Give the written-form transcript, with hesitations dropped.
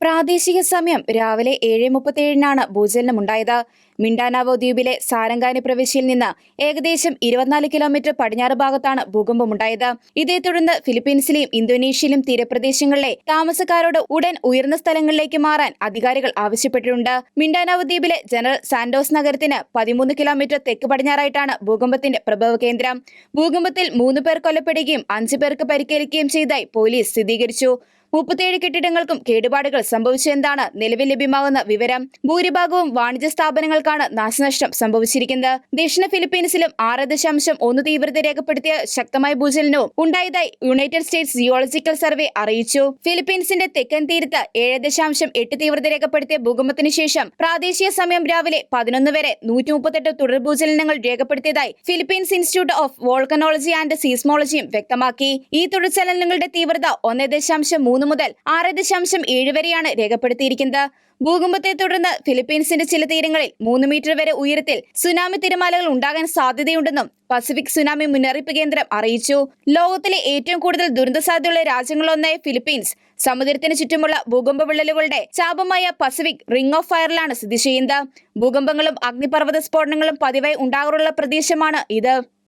പ്രാദേശിക സമയം രാവിലെ 7:37-നാണ് ഭൂചലനമുണ്ടായത്. മിൻഡാനാവോ ദ്വീപിലെ സാരംഗാനി പ്രവിശ്യയിൽ നിന്ന് ഏകദേശം 24 കിലോമീറ്റർ പടിഞ്ഞാറ് ഭാഗത്താണ് ഭൂകമ്പമുണ്ടായത്. ഇതേ തുടർന്ന് ഫിലിപ്പീൻസിലെയും ഇന്തോനേഷ്യയിലും തീരപ്രദേശങ്ങളിലെ താമസക്കാരോട് ഉടൻ ഉയർന്ന സ്ഥലങ്ങളിലേക്ക് മാറാൻ അധികാരികൾ ആവശ്യപ്പെട്ടിട്ടുണ്ട്. മിൻഡാനാവോ ദ്വീപിലെ ജനറൽ സാന്റോസ് നഗരത്തിന് 13 കിലോമീറ്റർ തെക്ക് പടിഞ്ഞാറായിട്ടാണ് ഭൂകമ്പത്തിന്റെ പ്രഭവ കേന്ദ്രം. ഭൂകമ്പത്തിൽ 3 പേർ കൊല്ലപ്പെടുകയും 5 പേർക്ക് പരിക്കേൽക്കുകയും ചെയ്തതായി പോലീസ് സ്ഥിരീകരിച്ചു. 37 കെട്ടിടങ്ങൾക്കും കേടുപാടുകൾ സംഭവിച്ചെന്നാണ് നിലവിൽ ലഭ്യമാകുന്ന വിവരം. ഭൂരിഭാഗവും വാണിജ്യ സ്ഥാപനങ്ങൾക്കാണ് നാശനഷ്ടം സംഭവിച്ചിരിക്കുന്നത്. ദക്ഷിണ ഫിലിപ്പീൻസിലും 6.1 തീവ്രത രേഖപ്പെടുത്തിയ ശക്തമായ ഭൂചലനവും ഉണ്ടായതായി യുണൈറ്റഡ് സ്റ്റേറ്റ്സ് ജിയോളജിക്കൽ സർവേ അറിയിച്ചു. ഫിലിപ്പീൻസിന്റെ തെക്കൻ തീരത്ത് 7.8 തീവ്രത രേഖപ്പെടുത്തിയ ഭൂകമ്പത്തിന് ശേഷം പ്രാദേശിക സമയം രാവിലെ 11 വരെ 138 തുടർ ഭൂചലനങ്ങൾ രേഖപ്പെടുത്തിയതായി Philippines institute of volcanology and സീസ്മോളജിയും വ്യക്തമാക്കി. ഈ തുടർചലനങ്ങളുടെ തീവ്രത 1.3 മുതൽ 6.7 വരെയാണ് രേഖപ്പെടുത്തിയിരിക്കുന്നത്. ഭൂകമ്പത്തെ തുടർന്ന് ഫിലിപ്പീൻസിന്റെ ചില തീരങ്ങളിൽ 3 മീറ്റർ വരെ ഉയരത്തിൽ സുനാമി തിരമാലകൾ ഉണ്ടാകാൻ സാധ്യതയുണ്ടെന്നും പസഫിക് സുനാമി മുന്നറിയിപ്പ് കേന്ദ്രം അറിയിച്ചു. ലോകത്തിലെ ഏറ്റവും കൂടുതൽ ദുരന്ത സാധ്യതയുള്ള രാജ്യങ്ങളിലൊന്നായ ഫിലിപ്പീൻസ് സമുദ്രത്തിന് ചുറ്റുമുള്ള ഭൂകമ്പ വിള്ളലുകളുടെ ചാപമായ പസഫിക് റിംഗ് ഓഫ് ഫയറിലാണ് സ്ഥിതി ചെയ്യുന്നത്. ഭൂകമ്പങ്ങളും അഗ്നിപർവ്വത സ്ഫോടനങ്ങളും പതിവായി ഉണ്ടാകാറുള്ള പ്രദേശമാണ് ഇത്.